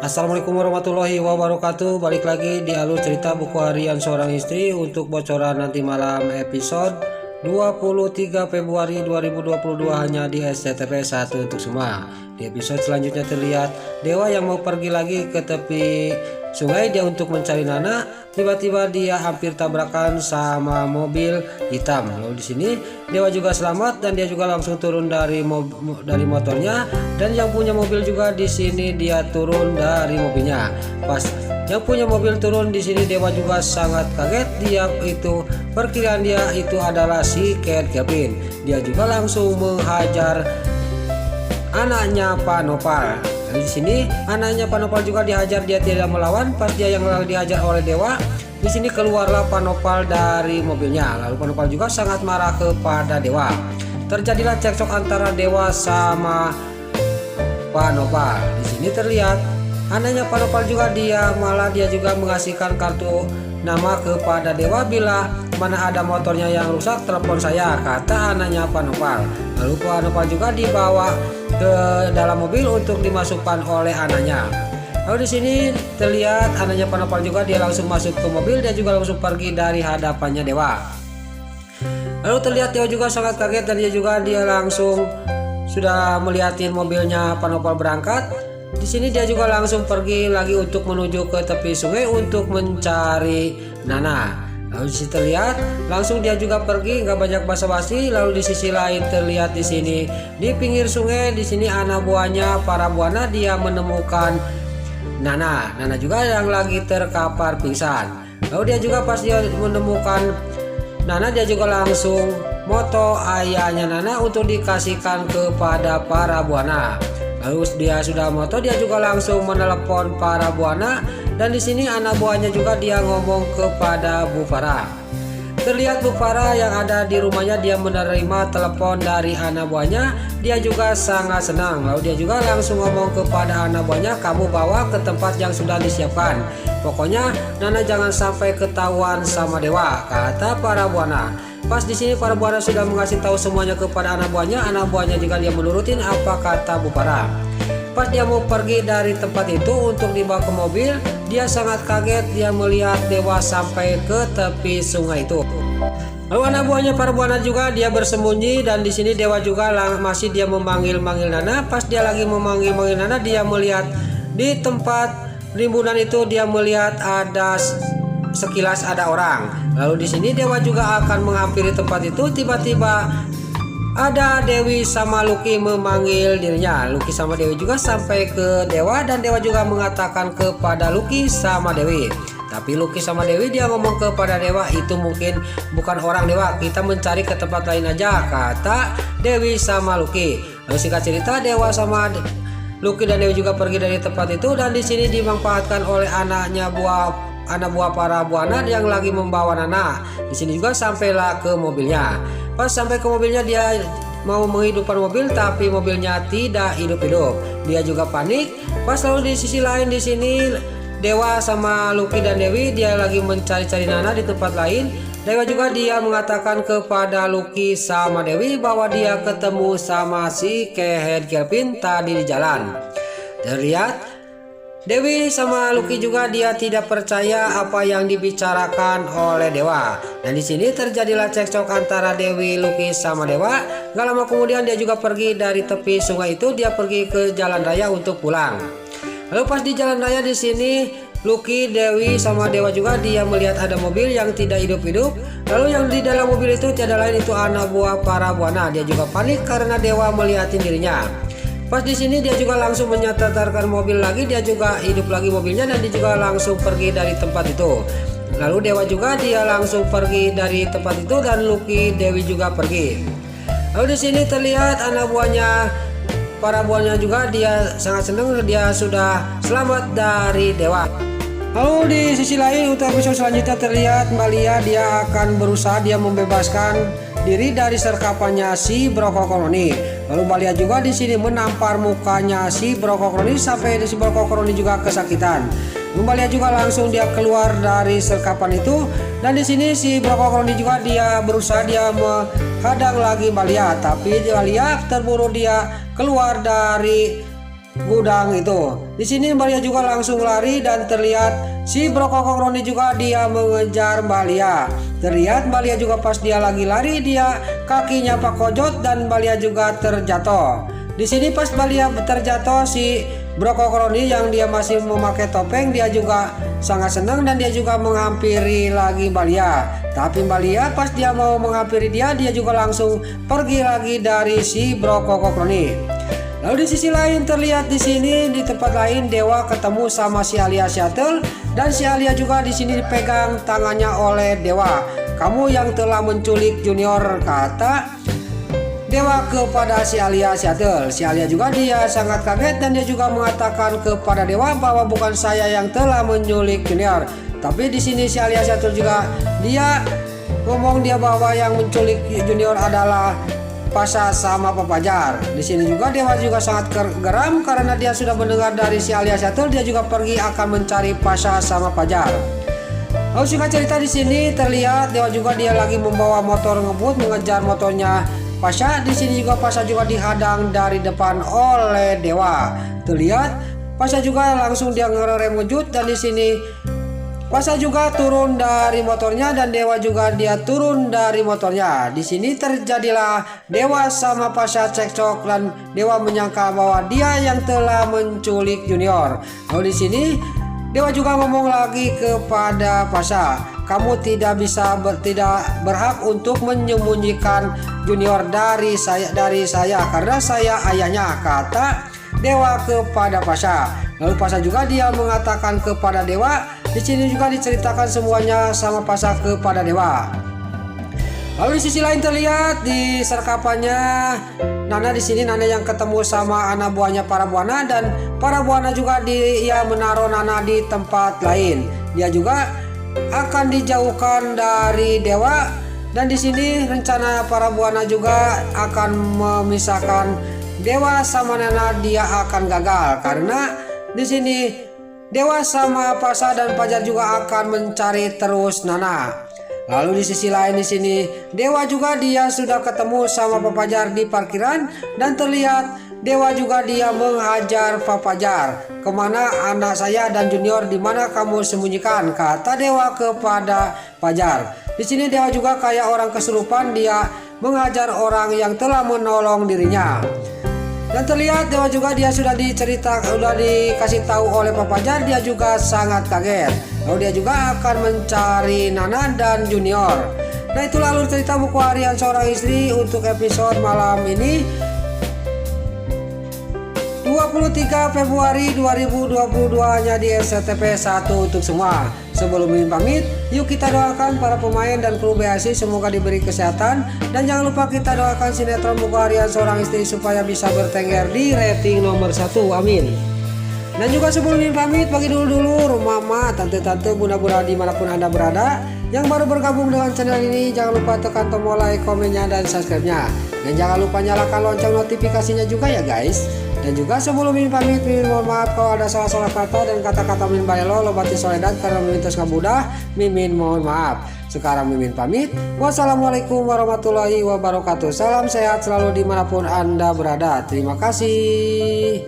Assalamualaikum warahmatullahi wabarakatuh. Balik lagi di alur cerita buku harian seorang istri untuk bocoran nanti malam episode 23 Februari 2022 hanya di SCTV 1 untuk semua. Di episode selanjutnya terlihat Dewa yang mau pergi lagi ke tepi sungai dia untuk mencari Nana. Tiba-tiba dia hampir tabrakan sama mobil hitam. Lalu di sini Dewa juga selamat dan dia juga langsung turun dari motornya, dan yang punya mobil juga di sini dia turun dari mobilnya. Pas yang punya mobil turun di sini Dewa juga sangat kaget. Dia itu perkiraan dia itu adalah si Kevin. Dia juga langsung menghajar anaknya Pak Nopal. Di sini anaknya Pak Nopal juga dihajar, dia tidak melawan. Pas dia yang dihajar oleh Dewa, di sini keluarlah Pak Nopal dari mobilnya. Lalu Pak Nopal juga sangat marah kepada Dewa. Terjadilah cekcok antara Dewa sama Pak Nopal. Di sini terlihat anaknya Pak Nopal juga dia juga mengasihkan kartu nama kepada Dewa. Bila mana ada motornya yang rusak, telepon saya, kata anaknya Pak Nopal. Lalu Pak Nopal juga dibawa ke dalam mobil untuk dimasukkan oleh anaknya. Lalu di sini terlihat anaknya Pak Nopal juga dia langsung masuk ke mobil, dia juga langsung pergi dari hadapannya Dewa. Lalu terlihat Dewa juga sangat kaget dan dia langsung sudah melihatin mobilnya Pak Nopal berangkat. Di sini dia juga langsung pergi lagi untuk menuju ke tepi sungai untuk mencari Nana. Lalu di sini terlihat langsung dia juga pergi, nggak banyak basa-basi. Lalu di sisi lain terlihat di sini di pinggir sungai, di sini anak buahnya para buana dia menemukan Nana. Nana juga yang lagi terkapar pingsan. Lalu dia juga pas dia menemukan Nana, dia juga langsung moto ayahnya Nana untuk dikasihkan kepada para buana. Lalu dia sudah moto, dia juga langsung menelepon para buana, dan di sini anak buahnya juga dia ngomong kepada Bu Farah. Terlihat Bu Farah yang ada di rumahnya dia menerima telepon dari anak buahnya, dia juga sangat senang. Lalu dia juga langsung ngomong kepada anak buahnya, kamu bawa ke tempat yang sudah disiapkan. Pokoknya Nana jangan sampai ketahuan sama Dewa, kata para buana. Pas di sini para buana sudah mengasih tahu semuanya kepada anak buahnya juga dia menurutin apa kata Bu Farah. Pas dia mau pergi dari tempat itu untuk dibawa ke mobil, dia sangat kaget dia melihat Dewa sampai ke tepi sungai itu. Lalu anak buahnya para buana juga dia bersembunyi, dan di sini Dewa juga masih dia memanggil-manggil Nana. Pas dia lagi memanggil-manggil Nana, dia melihat di tempat rimbunan itu dia melihat ada sekilas ada orang. Lalu di sini Dewa juga akan menghampiri tempat itu. Tiba-tiba ada Dewi sama Lucky memanggil dirinya. Lucky sama Dewi juga sampai ke Dewa, dan Dewa juga mengatakan kepada Lucky sama Dewi. Tapi Lucky sama Dewi dia ngomong kepada Dewa, itu mungkin bukan orang Dewa, kita mencari ke tempat lain aja, kata Dewi sama Lucky. Lalu singkat cerita Dewa sama Lucky dan Dewi juga pergi dari tempat itu, dan di sini dimanfaatkan oleh anak buah para buana yang lagi membawa Nana. Di sini juga sampailah ke mobilnya. Pas sampai ke mobilnya dia mau menghidupkan mobil, tapi mobilnya tidak hidup-hidup. Dia juga panik. Pas lalu di sisi lain di sini Dewa sama Lucky dan Dewi dia lagi mencari-cari Nana di tempat lain. Dewa juga dia mengatakan kepada Lucky sama Dewi bahwa dia ketemu sama si Kevin tadi di jalan. Terlihat Dewi sama Lucky juga dia tidak percaya apa yang dibicarakan oleh Dewa. Dan di sini terjadilah cekcok antara Dewi, Lucky sama Dewa. Gak lama kemudian dia juga pergi dari tepi sungai itu, dia pergi ke jalan raya untuk pulang. Lalu pas di jalan raya di sini Lucky, Dewi sama Dewa juga dia melihat ada mobil yang tidak hidup-hidup. Lalu yang di dalam mobil itu tiada lain itu anak buah para buana. Dia juga panik karena Dewa melihatin dirinya. Pas di sini dia juga langsung menyatarkan mobil lagi, dia juga hidup lagi mobilnya, dan dia juga langsung pergi dari tempat itu. Lalu Dewa juga dia langsung pergi dari tempat itu, dan Lucky, Dewi juga pergi. Lalu di sini terlihat anak buahnya para buahnya juga dia sangat senang dia sudah selamat dari Dewa. Lalu di sisi lain untuk episode selanjutnya terlihat Mbak Lia dia akan berusaha dia membebaskan diri dari serkapannya si Brokokroni. Lalu Mbak Lia juga di sini menampar mukanya si Brokokroni sampai si Brokokroni juga kesakitan. Mbak Lia juga langsung dia keluar dari serkapan itu, dan di sini si Brokokroni juga dia berusaha dia menghadang lagi Mbak Lia, tapi Mbak Lia terburu dia keluar dari gudang itu. Di sini Mbak Lia juga langsung lari dan terlihat si Bro Kokok Roni juga dia mengejar Mbak Lia. Terlihat Mbak Lia juga pas dia lagi lari dia kakinya Pak Kojot dan Mbak Lia juga terjatuh. Di sini pas Mbak Lia terjatuh si Bro Kokok Roni yang dia masih memakai topeng dia juga sangat senang dan dia juga menghampiri lagi Mbak Lia. Tapi Mbak Lia pas dia mau menghampiri dia juga langsung pergi lagi dari si Bro Kokok Roni. Lalu di sisi lain terlihat di sini di tempat lain Dewa ketemu sama si Alia Shuttle dan si Alia juga di sini dipegang tangannya oleh Dewa. Kamu yang telah menculik Junior, kata Dewa kepada si Alia Shuttle. Si Alia juga dia sangat kaget dan dia juga mengatakan kepada Dewa bahwa bukan saya yang telah menculik Junior. Tapi di sini si Alia Shuttle juga dia ngomong dia bahwa yang menculik Junior adalah Pasha sama Papajar. Di sini juga Dewa juga sangat geram karena dia sudah mendengar dari si Alia Shuttle dia juga pergi akan mencari Pasha sama Pajar. Lalu singkat cerita di sini terlihat Dewa juga dia lagi membawa motor ngebut mengejar motornya Pasha. Di sini juga Pasha juga dihadang dari depan oleh Dewa. Terlihat Pasha juga langsung dia ngerem ngejut dan di sini Pasha juga turun dari motornya dan Dewa juga dia turun dari motornya. Di sini terjadilah Dewa sama Pasha cekcok dan Dewa menyangka bahwa dia yang telah menculik Junior. Lalu di sini Dewa juga ngomong lagi kepada Pasha, kamu tidak berhak untuk menyembunyikan Junior dari saya karena saya ayahnya, kata Dewa kepada Pasha. Lalu Pasha juga dia mengatakan kepada Dewa. Di sini juga diceritakan semuanya sama Pasha kepada Dewa. Lalu di sisi lain terlihat di serkapannya Nana di sini Nana yang ketemu sama anak buahnya para buana dan para buana juga dia menaruh Nana di tempat lain. Dia juga akan dijauhkan dari Dewa dan di sini rencana para buana juga akan memisahkan Dewa sama Nana dia akan gagal karena di sini Dewa sama Pasha dan Pajar juga akan mencari terus Nana. Lalu di sisi lain di sini Dewa juga dia sudah ketemu sama Papajar di parkiran dan terlihat Dewa juga dia menghajar Papajar. Kemana anak saya dan Junior, di mana kamu sembunyikan, kata Dewa kepada Pajar. Di sini Dewa juga kayak orang kesurupan dia menghajar orang yang telah menolong dirinya. Dan terlihat Dewa juga dia sudah dikasih tahu oleh Papajar, dia juga sangat kaget. Lalu dia juga akan mencari Nana dan Junior. Nah itu lalu cerita buku harian seorang istri untuk episode malam ini 23 Februari 2022 hanya di SCTV 1 untuk semua. Sebelum Mimin pamit, yuk kita doakan para pemain dan kru BAC semoga diberi kesehatan. Dan jangan lupa kita doakan sinetron buku harian seorang istri supaya bisa bertengger di rating nomor 1, amin. Dan juga sebelum Mimin pamit, bagi dulu mama, tante-tante, bunda-bunda dimanapun anda berada yang baru bergabung dengan channel ini, jangan lupa tekan tombol like, komennya, dan subscribe-nya. Dan jangan lupa nyalakan lonceng notifikasinya juga ya guys. Dan juga sebelum Mimin pamit, Mimin mohon maaf kalau ada salah-salah kata dan kata-kata Mimin bayelo lobati soledad karena Mimin terus ngabudah, Mimin mohon maaf. Sekarang Mimin pamit. Wassalamualaikum warahmatullahi wabarakatuh. Salam sehat selalu dimanapun anda berada. Terima kasih.